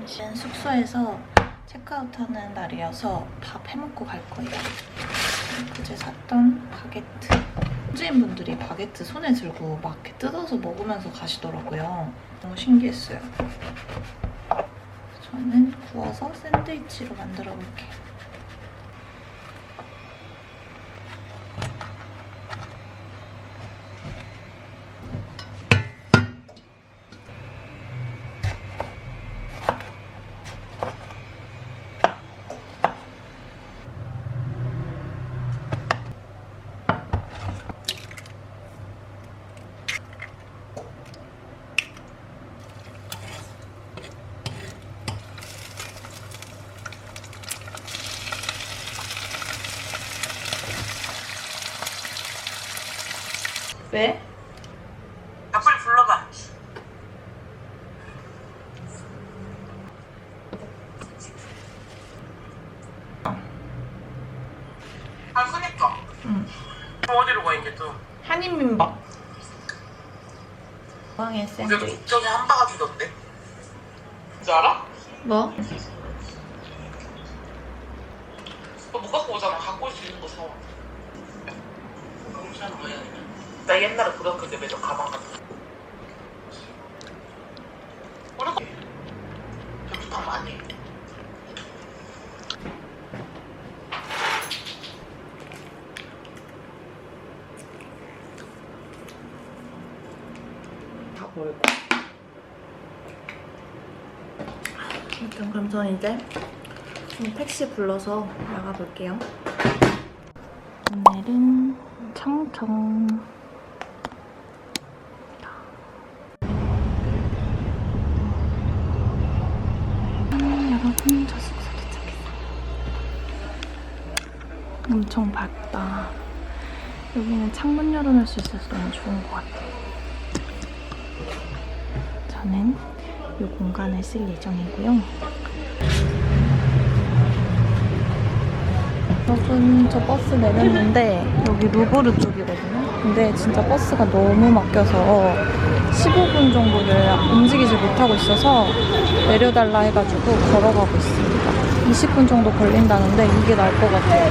지금 숙소에서 체크아웃하는 날이어서 밥 해먹고 갈 거예요. 그제 샀던 바게트. 현지인분들이 바게트 손에 들고 막 이렇게 뜯어서 먹으면서 가시더라고요. 너무 신기했어요. 저는 구워서 샌드위치로 만들어 볼게요. 왜? 야, 빨리 불러봐. 아, 그니까. 응. 그럼 어디로 가, 이제 또? 한인민박. 빵에 그래도 샌드위치. 국적이 한 바가지 던데? 뭔지 알아? 뭐? 너 못 갖고 오잖아. 갖고 올 수 있는 거 사와. 나 옛날에 고등학교 때 매점 가방 같은 거. 우리 거. 부탁 많이 해. 다 버리고. 아무튼 그럼 저는 이제 택시 불러서 나가볼게요. 오늘은 청청. 여러분, 저 숙소 도착했어요. 엄청 밝다. 여기는 창문 열어놓을 수 있어서 너무 좋은 것 같아요. 저는 이 공간을 쓸 예정이고요. 여러분, 저 버스 내렸는데 여기 루브르 쪽이거든요. 근데 진짜 버스가 너무 막혀서 15분 정도를 움직이지 못하고 있어서 내려달라 해가지고 걸어가고 있습니다. 20분 정도 걸린다는데 이게 나을 것 같아요.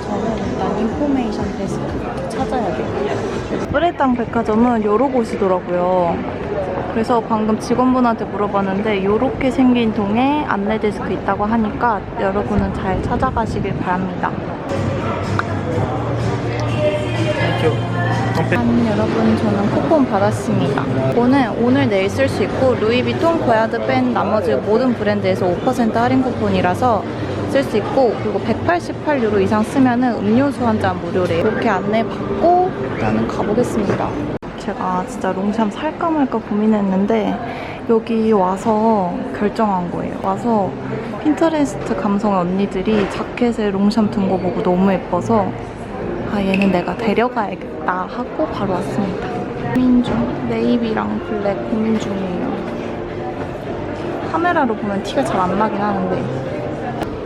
저는 일단 인포메이션 데스크 찾아야 돼요. 뿌레땅 백화점은 여러 곳이더라고요. 그래서 방금 직원분한테 물어봤는데 이렇게 생긴 동에 안내 데스크 있다고 하니까 여러분은 잘 찾아가시길 바랍니다. 여러분, 저는 쿠폰 받았습니다. 이거는 오늘 내일 쓸 수 있고 루이비통, 고야드 뺀 나머지 모든 브랜드에서 5% 할인 쿠폰이라서 쓸 수 있고, 그리고 188유로 이상 쓰면은 음료수 한 잔 무료래요. 이렇게 안내 받고 일단은 가보겠습니다. 제가 진짜 롱샴 살까 말까 고민했는데 여기 와서 결정한 거예요. 와서 핀터레스트 감성의 언니들이 자켓에 롱샴 든 거 보고 너무 예뻐서 아, 얘는 내가 데려가야겠다 하고 바로 왔습니다. 고민 중. 네이비랑 블랙 고민 중이에요. 카메라로 보면 티가 잘 안 나긴 하는데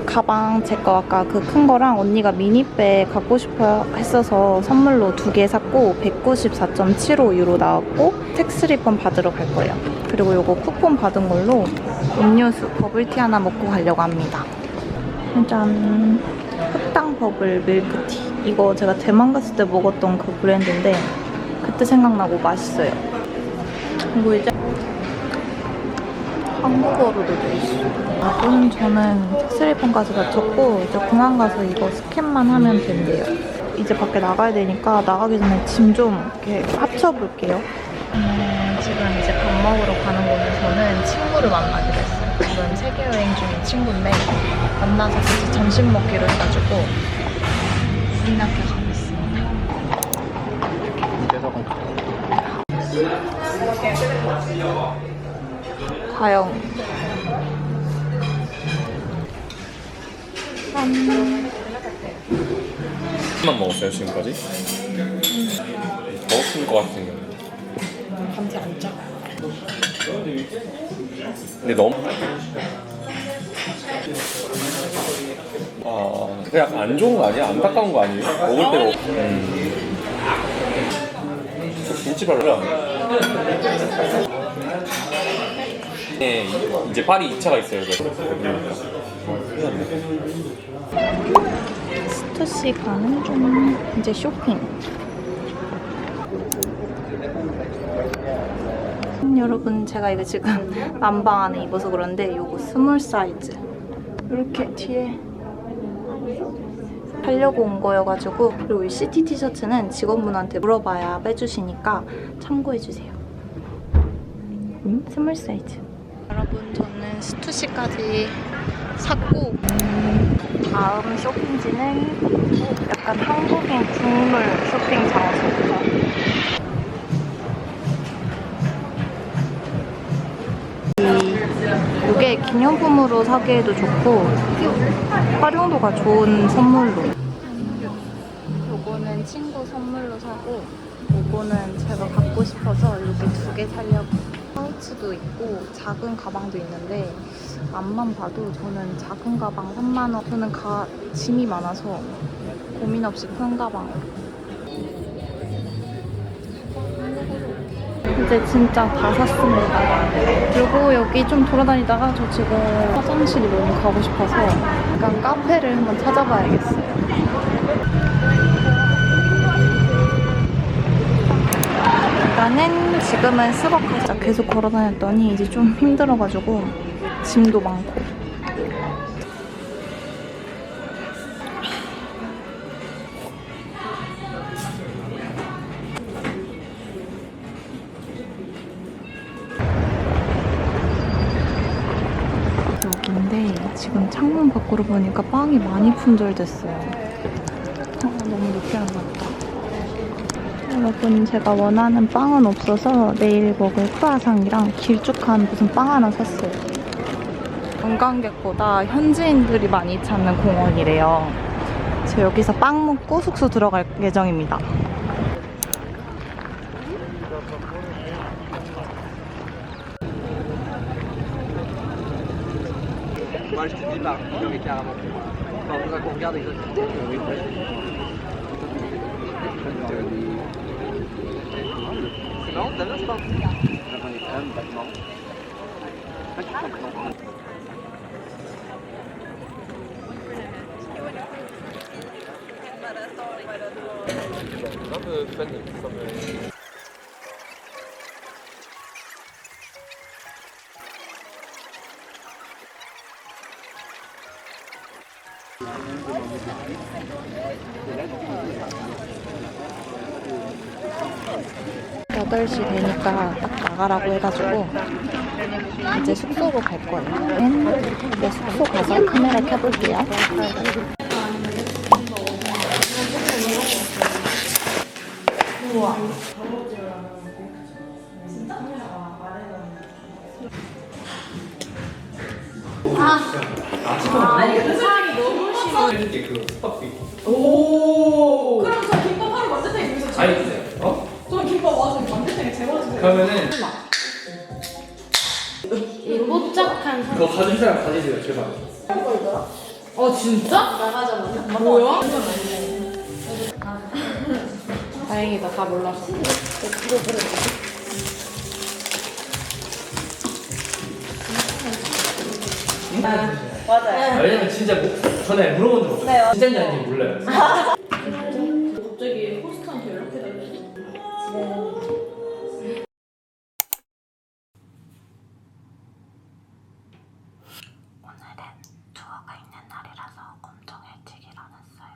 가방 제 거 아까 그 큰 거랑 언니가 미니백 갖고 싶어 했어서 선물로 2개 샀고 194.75유로 나왔고 텍스 리펀 받으러 갈 거예요. 그리고 요거 쿠폰 받은 걸로 음료수 버블티 하나 먹고 가려고 합니다. 짠! 흑당 버블 밀크티. 이거 제가 대만 갔을 때 먹었던 그 브랜드인데 그때 생각나고 맛있어요. 그리고 이제 한국어로도 돼 있어요. 이거는 저는 텍스리폰까지 마쳤고 이제 공항 가서 이거 스캔만 하면 된대요. 이제 밖에 나가야 되니까 나가기 전에 짐 좀 이렇게 합쳐볼게요. 지금 이제 밥 먹으러 가는 곳은 저는 친구를 만나기로 했어요. 이건 세계 여행 중인 친구인데 만나서 같이 점심 먹기로 해가지고 이렇게 가고 있습니다. 과연 만 먹었어요 지금까지? 먹었을 것 같은 거. 감지 안 짜. 근데 너무 그냥 안 좋은 거 아니야? 안타까운 거 아니에요? 먹을 때가 김치 별로 안 해. 네, 이제 파리 2차가 있어요. 그래서 그러니까. 스투시 가는 중. 이제 쇼핑. 여러분, 제가 이거 지금 남방 안에 입어서 그런데 요거 스몰 사이즈. 이렇게 뒤에 하려고 온 거여가지고. 그리고 이 CT 티셔츠는 직원분한테 물어봐야 빼주시니까 참고해주세요. 스몰 사이즈. 여러분, 저는 스투시까지 샀고 다음 쇼핑지는 약간 한국인 국물 쇼핑 장소부터. 이게 기념품으로 사기에도 좋고 활용도가 좋은 선물로. 요거는 친구 선물로 사고 요거는 제가 갖고 싶어서 이렇게 2개 사려고. 파우치도 있고 작은 가방도 있는데 앞만 봐도 저는 작은 가방 3만 원. 저는 짐이 많아서 고민 없이 큰 가방. 이제 진짜 다 샀습니다. 그리고 여기 좀 돌아다니다가 저 지금 화장실이 너무 가고 싶어서 약간 카페를 한번 찾아봐야겠어요. 일단은 지금은 스벅하자. 계속 걸어다녔더니 이제 좀 힘들어가지고 짐도 많고. 여기인데 지금 창문 밖으로 보니까 빵이 많이 품절됐어요. 너무 늦게 왔다. 여러분, 제가 원하는 빵은 없어서 내일 먹을 크루아상이랑 길쭉한 무슨 빵 하나 샀어요. 관광객보다 현지인들이 많이 찾는 공원이래요. 저 여기서 빵 먹고 숙소 들어갈 예정입니다. Moi je te dis pas, mais carrément. Enfin, on qu'on regarde exactement. C'est marrant, t'as bien ce parti. J'en ai quand même vachement. Pas du tout. 여덟 시 되니까 딱 나가라고 해가지고 이제 숙소로 갈 거예요. 이제 숙소 가서 카메라 켜볼게요. 우와. 오. 그럼 저 김밥 하루 만드세요. 여기서 제가 아니, 해주세요. 어? 저 김밥 와서 만드세요. 제가 해주세요. 그러면은 이 뽀짝한 그거 가진 사람 가지세요, 제발. 진짜? 나가자마자 뭐야? 다행이다 다 몰랐어 맞아요. 왜냐면 진짜 전에 물어본 적 없어요. 네, 진짜인지 아닌지 몰라요. 갑자기 호스트한테 연락해달래요. 오늘은 투어가 있는 날이라서 엄청 일찍 일어났어요.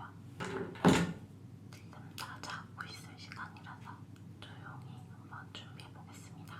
지금 다 자고 있을 시간이라서 조용히 한번 준비해 보겠습니다.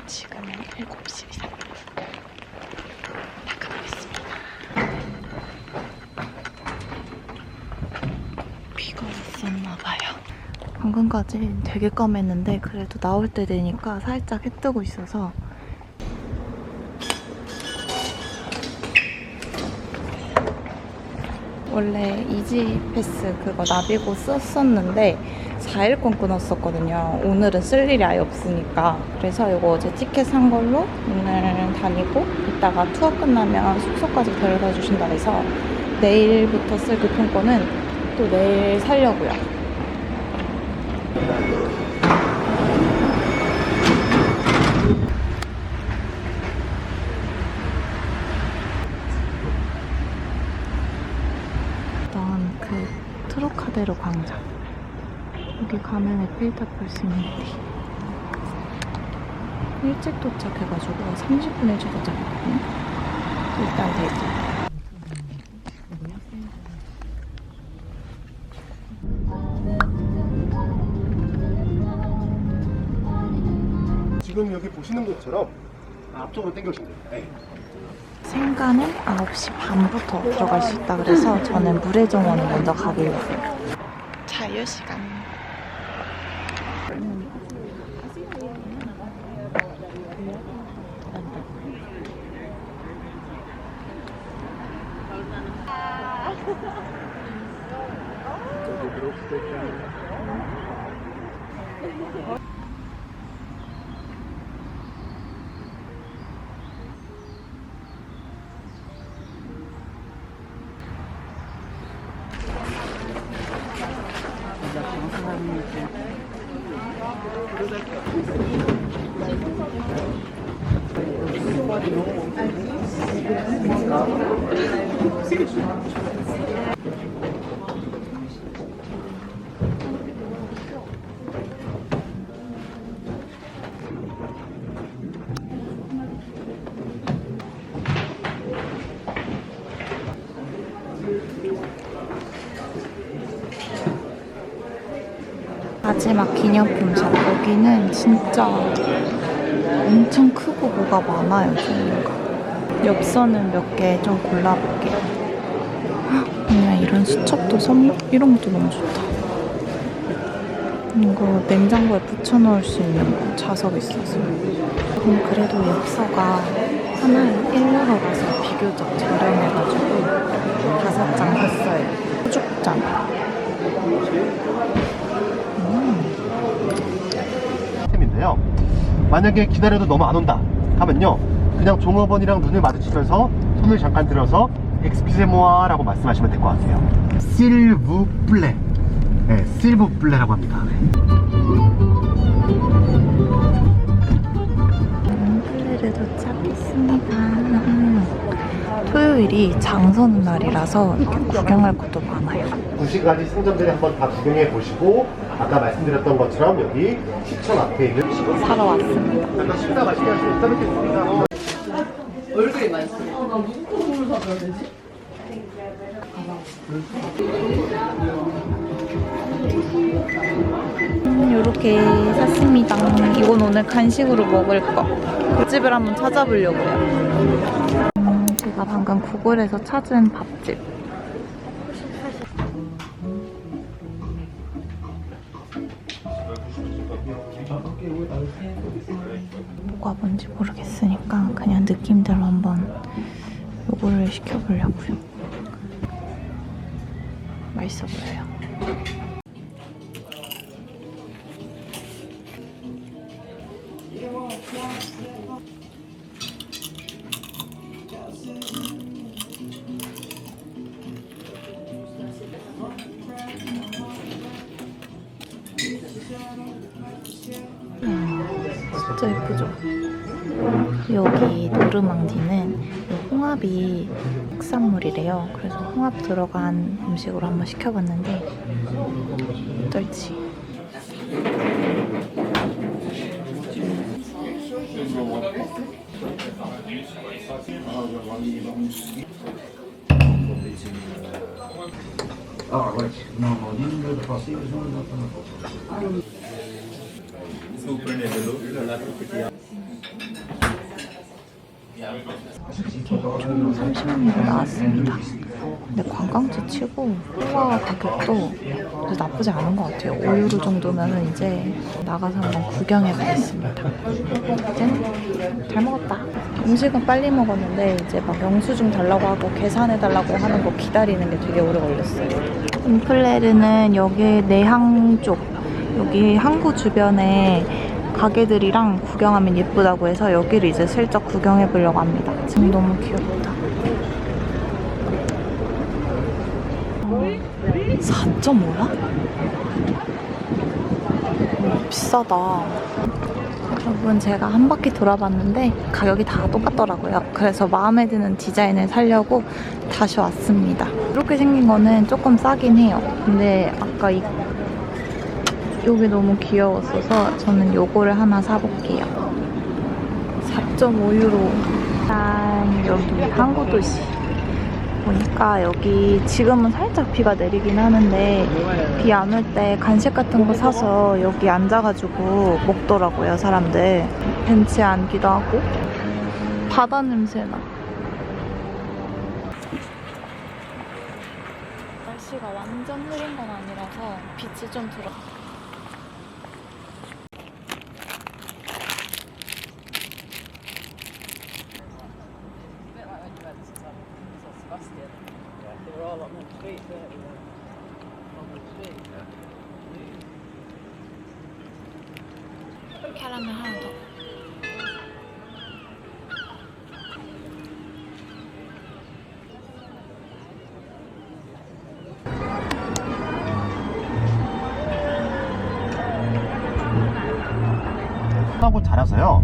지금은 7시 3분. 나가보겠습니다. 비가 왔었나봐요. 방금까지 되게 깜했는데 그래도 나올 때 되니까 살짝 해 뜨고 있어서 원래 이지패스 그거 나비고 썼었는데 4일권 끊었었거든요. 오늘은 쓸 일이 아예 없으니까. 그래서 이거 어제 티켓 산 걸로 오늘 다니고 이따가 투어 끝나면 숙소까지 데려다 주신다 해서 내일부터 쓸 교통권은 또 내일 살려고요. 일단 그 트로카데로 광장 여기 가면 에펠탑 볼 수 있는데 일찍 도착해가지고 30분 일찍 도착했거든요. 일단 대기. 지금 여기 보시는 것처럼 앞쪽으로 당겨주시면 돼요. 생가는 9시 반부터 들어갈 수 있다 그래서 저는 물의정원을 먼저 가보려고요. 자유시간. 마지막 기념품샵. 여기는 진짜 엄청 크고 뭐가 많아요. 종류가. 엽서는 몇 개 좀 골라볼게요. 그냥 이런 수첩도 선물? 이런 것도 너무 좋다. 이거 냉장고에 붙여놓을 수 있는 자석 있어서. 그래도 엽서가 하나에 1유로라서 비교적 저렴해가지고 5장 샀어요. 소주잔. 인데요. 만약에 기다려도 너무 안 온다 하면요, 그냥 종업원이랑 눈을 마주치면서 손을 잠깐 들어서 엑스큐세모아 라고 말씀하시면 될 것 같아요. 실부플레. 네, 실부플레라고 합니다. 플레를 도착했습니다. 토요일이 장 서는 날이라서 이렇게 구경할 것도 많아요. 2시까지 상점들을 한번 다 구경해 보시고, 아까 말씀드렸던 것처럼 여기 시청 앞에 있는 사러 왔습니다. 잠깐 식사 맛있게 하시고 이따 뵙겠습니다. 얼굴이 맛있어. 나 무슨 선물 사줘야 되지? 이렇게 샀습니다. 이건 오늘 간식으로 먹을 거. 그 집을 한번 찾아보려고요. 제가 방금 구글에서 찾은 밥집. 뭐가 뭔지 모르겠으니까 그냥 느낌대로 한번 요거를 시켜보려고요. 맛있어 보여요. 진짜 예쁘죠? 여기 노르망디는 홍합이 특산물이래요. 그래서 홍합 들어간 음식으로 한번 시켜봤는데 어떨지. Vous prenez de l'eau, la 총 30만 원 나왔습니다. 근데 관광지 치고 호화 가격도 나쁘지 않은 것 같아요. 5유로 정도면 이제 나가서 한번 구경해보겠습니다. 이제는 잘 먹었다. 음식은 빨리 먹었는데 이제 막 영수증 달라고 하고 계산해달라고 하는 거 기다리는 게 되게 오래 걸렸어요. 인플레르는 여기 내항 쪽, 여기 항구 주변에 가게들이랑 구경하면 예쁘다고 해서 여기를 이제 슬쩍 구경해보려고 합니다. 지금 너무 귀엽다. 4.5야? 비싸다. 여러분, 제가 한 바퀴 돌아봤는데 가격이 다 똑같더라고요. 그래서 마음에 드는 디자인을 사려고 다시 왔습니다. 이렇게 생긴 거는 조금 싸긴 해요. 근데 아까 이게 너무 귀여웠어서 저는 요거를 하나 사볼게요. 4.5유로. 짠, 여기 항구 도시. 보니까 여기 지금은 살짝 비가 내리긴 하는데 비 안 올 때 간식 같은 거 사서 여기 앉아가지고 먹더라고요, 사람들. 벤치에 앉기도 하고. 바다 냄새나. 날씨가 완전 흐린 건 아니라서 빛이 좀 들어. 캐러멜 하나 더. 하고 자라서요.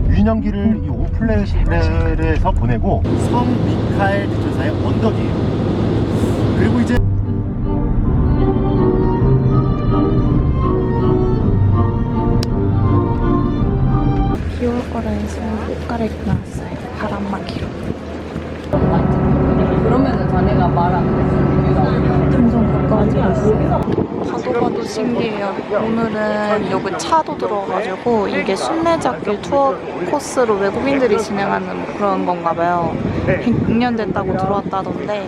유년기를 이 오플레르에서 보내고 성 미카엘 대천사의 언덕이에요. 그리고 이제 비 올 거라 해서 옷 갈아입고 나왔어요. 바람 막히러. 그러면은 자네가 말 안 해. 점점 가까워지고 있어요. 봐도 신기해요. 오늘은 여기 차도 들어가가지고 이게 순례자길 투어 코스로 외국인들이 진행하는 뭐 그런 건가 봐요. 100년 됐다고 들어왔다던데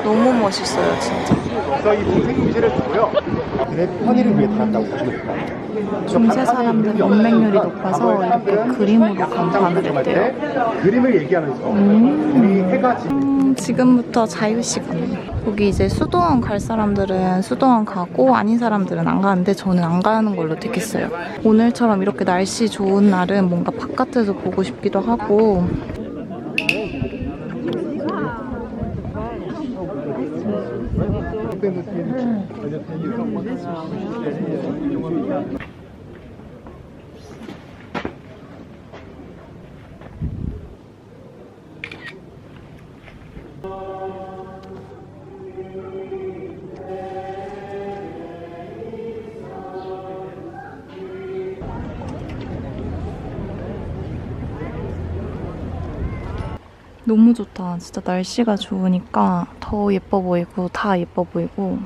너무 멋있어요, 진짜. 그래서 이 동생유지를 두고요. 그의 편의를 위해 달았다고 보시면 됩니다. 중세 사람들 문맹률이 높아서 이렇게 그림으로 간판을 했대요. 그림을 얘기하면서 우리 해가 지금부터 자유시간. 여기 이제 수도원 갈 사람들은 수도원 가고 아닌 사람들은 안 가는데 저는 안 가는 걸로 택했어요. 오늘처럼 이렇게 날씨 좋은 날은 뭔가 바깥에서 보고 싶기도 하고. 너무 좋다. 진짜 날씨가 좋으니까 더 예뻐 보이고 다 예뻐 보이고.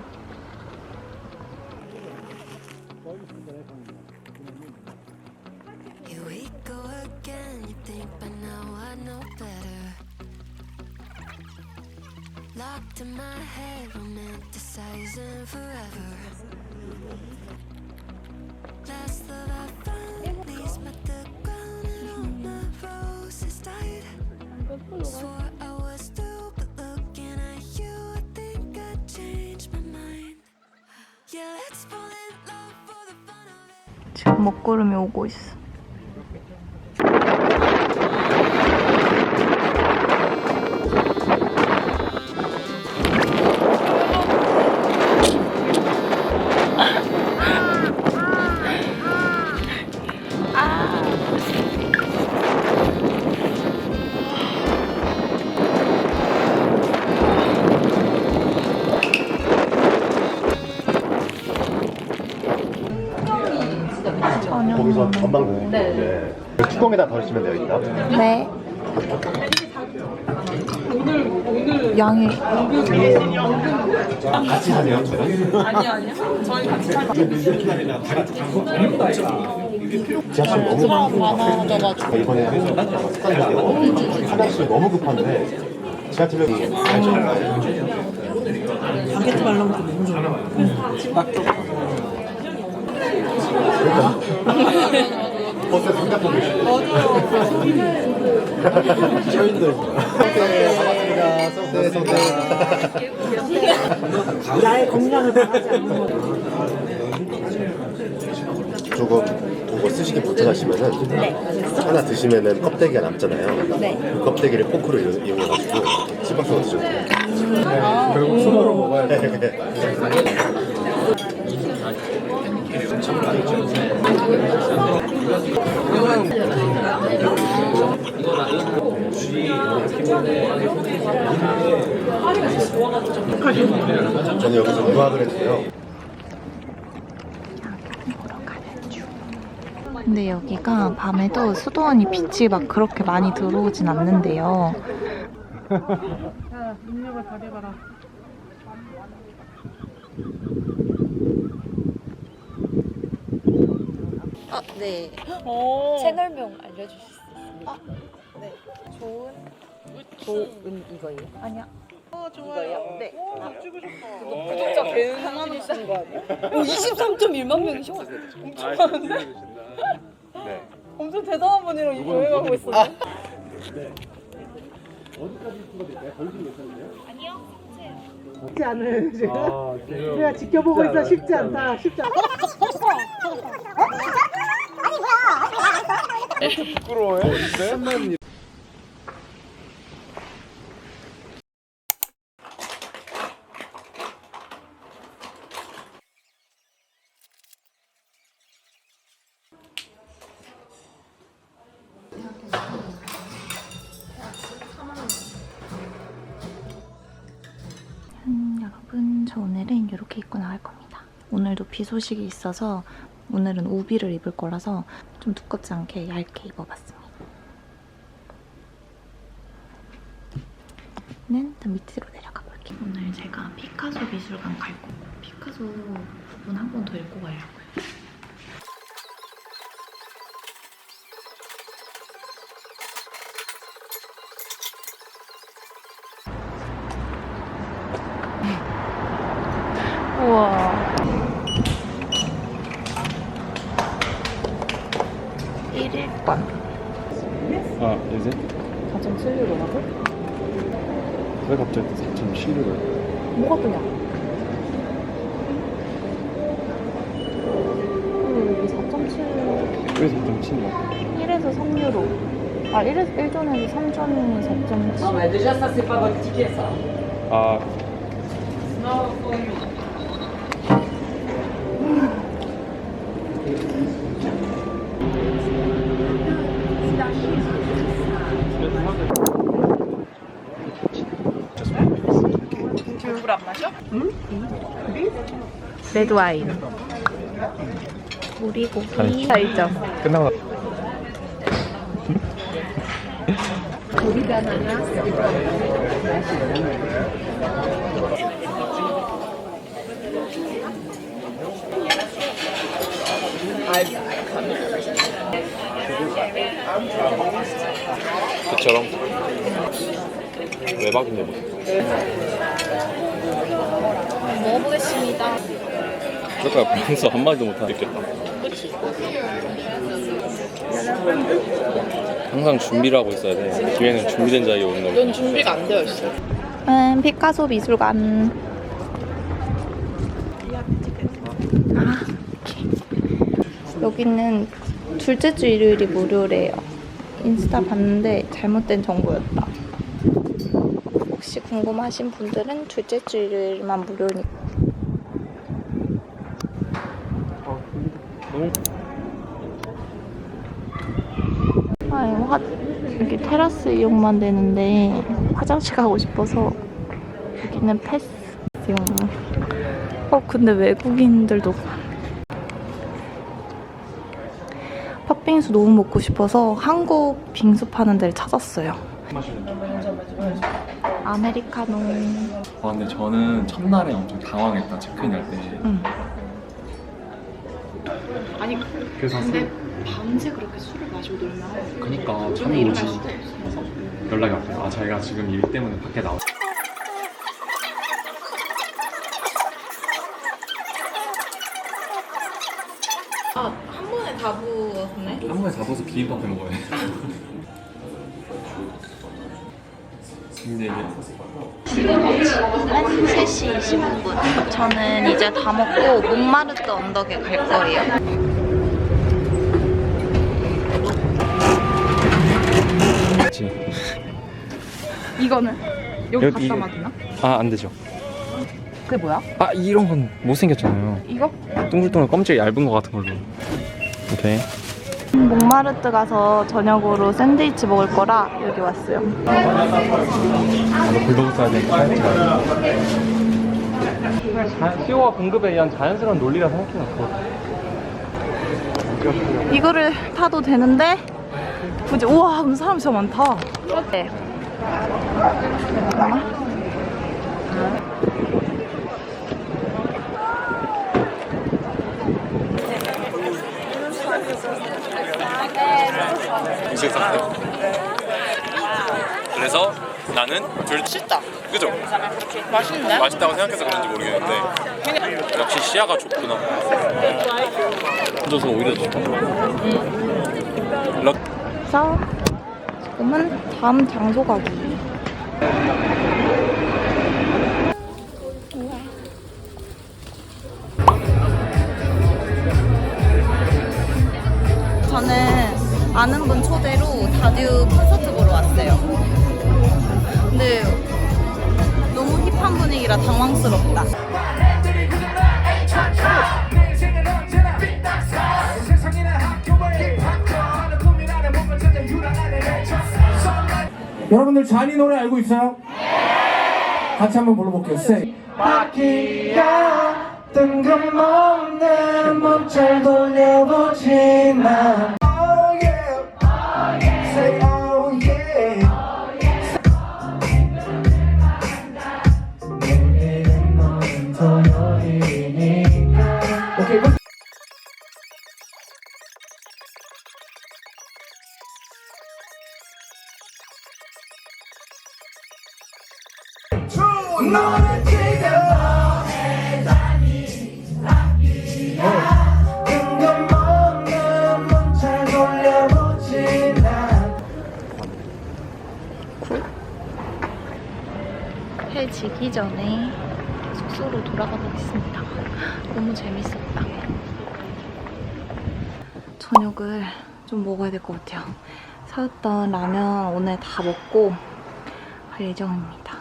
Here we go again. You think by now I know better. Locked in my head, romanticizing forever. Last love I found leaves me the ground and all my roses died. Swore I was through, but looking at you, I think I changed my mind. Yeah, let's fall in love for the fun of it. 지금 먹구름이 오고 있어. 거기서 전망도 네. 뚜껑에다 덜시면 돼요, 일단. 네. 양이 같이 사세요, 저랑? 아니야. 저희 같이 살 거예요. 지하철 너무 많아져가지고 이번에 하나씩 너무 급한데 지하철역이 바게트 말랑 너무 좋아. 버스에 손잡고 계시네. 저희들. 반갑습니다. 성대. 나의 건강을 바라지 않는 거. 조금 그거 쓰시기 불편하시면은 하나 드시면은 껍데기가 남잖아요. 그 껍데기를 포크로 이용해가지고 씹어서 드셔도 돼요. 결국 손으로 먹어야 돼. 저는 여기서 유학을 했어요. 근데 여기가 밤에도 수도원이 빛이 막 그렇게 많이 들어오진 않는데요. 능력을 발휘해봐라. 네. 채널명 알려주실 수 있습니까? 네. 좋은 이거예요? 아니야. 이거예요? 네. 구독자 배우신 거 아니야? 23.1만 명이셔. 엄청 많은데? 네. 엄청 대단한 분이랑 이거 여행하고 있었네. 쉽지 않은 지금. 우리가 지켜보고 있어. 쉽지 않다. 쉽지 않다. 여러분, 저 오늘은 이렇게 입고 나갈 겁니다. 오늘도 비 소식이 있어서 오늘은 우비를 입을 거라서 좀 두껍지 않게 얇게 입어봤습니다. 일단 밑으로 내려가 볼게요. 오늘 제가 피카소 미술관 갈 거고 피카소 부분 한 번 더 읽고 가려고요. 우와. 1일권. 아, 이제? 4.7유로라고? 왜 갑자기 4.7유로? 뭐가 뜨냐? 여기 4.7. 왜 4.7유로? 1에서 3유로. 아, 1존에서 3존이 4.7. 아, 물 안 마셔? 레드 와인. 오리고기. 살점. 끝나고 그처럼 외박인데 뭐. 먹어보겠습니다. 그러니까 평소 한마디도 못하겠다. 항상 준비를 하고 있어야 돼. 기회는 준비된 자리에 오는 거니까. 넌 준비가 안 되어 있어. 피카소 미술관. 아, 오케이. 여기는 둘째 주 일요일이 무료래요. 인스타 봤는데 잘못된 정보였다. 혹시 궁금하신 분들은 둘째 주 일요일만 무료니까. 여기 테라스 이용만 되는데 화장실 가고 싶어서 여기는 패스. 근데 외국인들도 팥빙수 너무 먹고 싶어서 한국 빙수 파는 데를 찾았어요. 아메리카노. 근데 저는 첫날에 엄청 당황했다, 체크인할 때. 아니 그래서 근데 밤새 그렇게 술을 마시고 놀면 그니까 저는 일어날 수도 없어. 연락이 왔대요. 아 자기가 지금 일 때문에 밖에 나와. 한 번에 다 부었네. 한 번에 잡아서 비빔밥 해 먹어야 돼. 근데 이게 지금 시간은 3시 15분. 저는 이제 다 먹고 몽마르트 언덕에 갈 거예요. 그치. 이거는 여기 여기 갖다 놔두나? 아안 되죠. 그게 뭐야? 아 이런 건 못생겼잖아요. 이거? 둥글둥글 껌질이 얇은 거 같은 걸로. 오케이. 몽마르트 가서 저녁으로 샌드위치 먹을 거라 여기 왔어요. 불도저 써야 되니까. 수요와 공급에 의한 자연스러운 논리라 생각해놨고. 이거를 타도 되는데 굳이 우와 근데 사람 진짜 많다. 네. 잠깐만. 음식 상태. 그래서 나는 맛있다. 그죠? 맛있는데? 맛있다고 생각해서 그런지 모르겠는데 역시 시야가 좁구나. 혼자서 오히려 좋다. 그래서 지금은 다음 장소 가기. 저는 아는 분 초대로 다듀 콘서트 보러 왔어요. 근데 너무 힙한 분위기라 당황스럽다. 여러분들 잔이 노래 알고 있어요? 같이 한번 불러볼게요. Say. 바퀴가 뜬금없는 몸잘 돌려보지만 Oh yeah, say oh yeah. 내일은 너는 토요일이니까. 오케이. 너는 지금 너의 잔이 뜬금없는 몸잘 돌려보지 난 해 지기 전에 숙소로 돌아가 보겠습니다. 너무 재밌었다. 저녁을 좀 먹어야 될 것 같아요. 사왔던 라면 오늘 다 먹고 갈 예정입니다.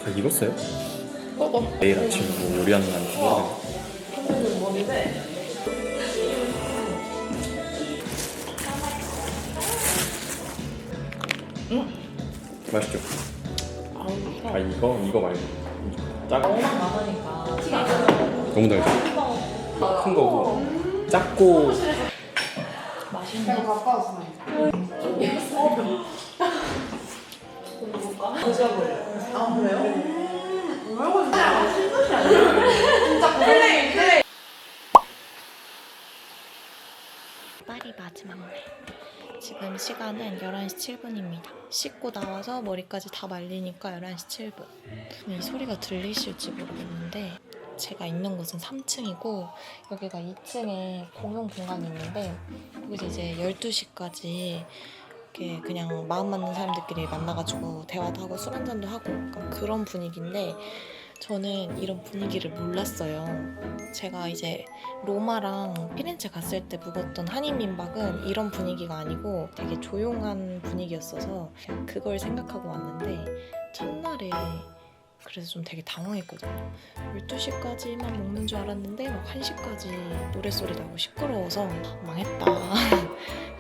다 익었어요? 내일 아침 뭐 요리하는 날인지 모르겠네. 맛있죠? 아 이거 말고 작고 너무 달죠? 큰 거고 작고 파리 마지막 날. 지금 시간은 11시 7분입니다. 씻고 나와서 머리까지 다 말리니까 11시 7분. 이 소리가 들리실지 모르겠는데 제가 있는 곳은 3층이고 여기가 2층에 공용 공간이 있는데 거기서 이제 12시까지 이렇게 그냥 마음 맞는 사람들끼리 만나가지고 대화도 하고 술 한잔도 하고 약간 그런 분위기인데 저는 이런 분위기를 몰랐어요. 제가 이제 로마랑 피렌체 갔을 때 묵었던 한인민박은 이런 분위기가 아니고 되게 조용한 분위기였어서 그냥 그걸 생각하고 왔는데 첫날에 그래서 좀 되게 당황했거든요. 12시까지만 먹는 줄 알았는데 막 1시까지 노랫소리 나고 시끄러워서 망했다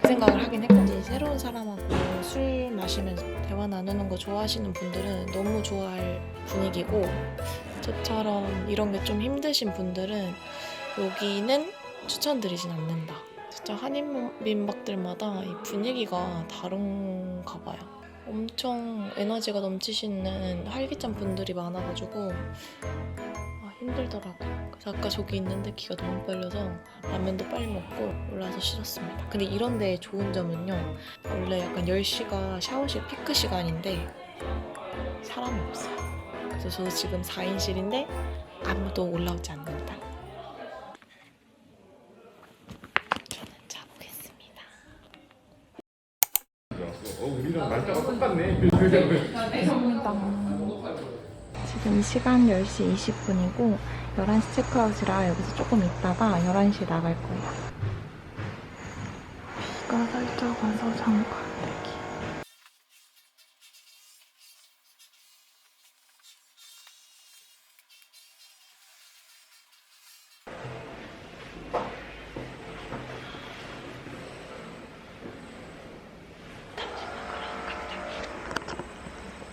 그 생각을 하긴 했거든요. 새로운 사람하고 술 마시면서 대화 나누는 거 좋아하시는 분들은 너무 좋아할 분위기고 저처럼 이런 게 좀 힘드신 분들은 여기는 추천드리진 않는다. 진짜 한인 민박들마다 이 분위기가 다른가 봐요. 엄청 에너지가 넘치시는 활기찬 분들이 많아가지고 힘들더라고요. 그래서 아까 저기 있는데 기가 너무 빨려서 라면도 빨리 먹고 올라와서 씻었습니다. 근데 이런 데의 좋은 점은요, 원래 약간 10시가 샤워실 피크 시간인데 사람이 없어요. 그래서 저도 지금 4인실인데 아무도 올라오지 않는다. 저는 자보겠습니다. 우리랑 날짜가 똑같네. 지금 시간 10시 20분이고 11시 체크아웃이라 여기서 조금 있다가 11시에 나갈 거예요. 비가 살짝 와서 잠깐 대기.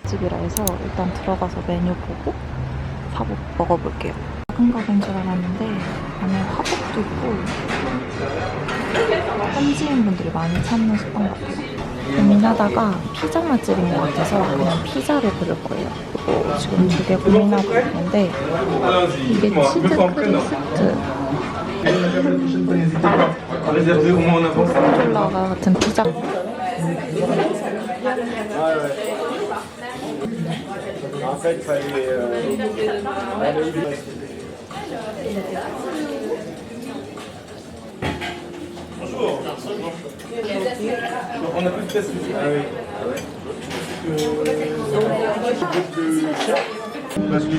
집이라 해서 일단 들어가서 메뉴 보고 사고 먹어볼게요. 작은 가게인 줄 알았는데 안에 화복도 있고 현지인 분들이 많이 찾는 식당 같아요. 고민하다가 피자 맛집인 것 같아서 그냥 피자를 고를 거예요. 그리고 지금 2개 고민하고 있는데 이게 치즈 크리스트 고르곤졸라 같은 피자.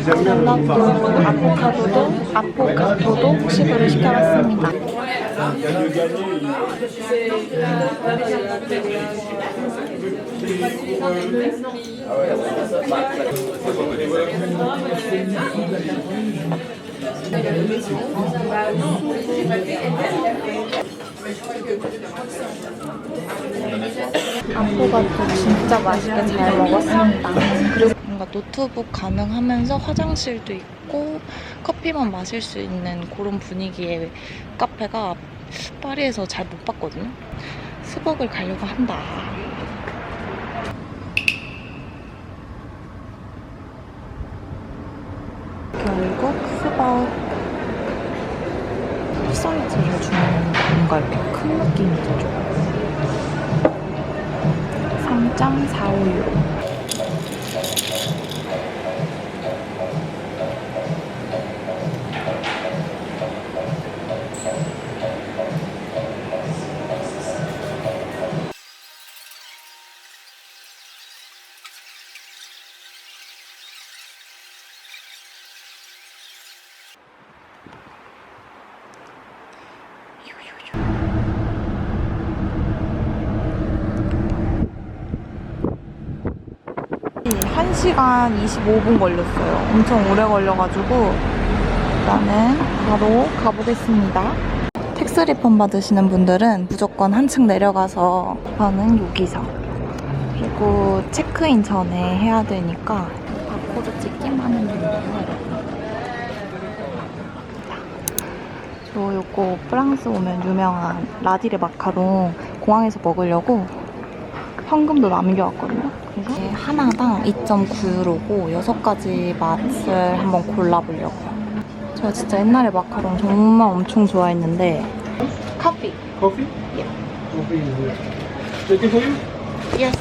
샐러드, 아포카도도 식으로 시켜봤습니다. 아포가토 진짜 맛있게 잘 먹었습니다. 그리고 뭔가 노트북 가능하면서 화장실도 있고 커피만 마실 수 있는 그런 분위기의 카페가 파리에서 잘 못 봤거든요. 스벅을 가려고 한다. 결국 스벅 사이즈를 주면 뭔가 이렇게 큰 느낌이 들죠. 3.45유로. 한 1시간 25분 걸렸어요. 엄청 오래 걸려가지고 일단은 바로 가보겠습니다. 텍스 리펀 받으시는 분들은 무조건 한층 내려가서 저는 여기서, 그리고 체크인 전에 해야 되니까 바코드 찍기만 하면 되는데요. 저 요거 프랑스 오면 유명한 라디레 마카롱 공항에서 먹으려고 현금도 남겨왔거든요. 그래서 하나당 2.9유로고 6가지 맛을 한번 골라보려고요. 제가 진짜 옛날에 마카롱 정말 엄청 좋아했는데. 커피. Coffee? 예. Coffee is taken for you? Yes.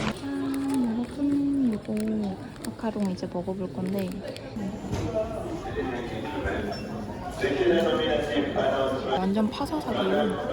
여러분, 이거 마카롱 이제 먹어볼 건데. 완전 파사삭이에요.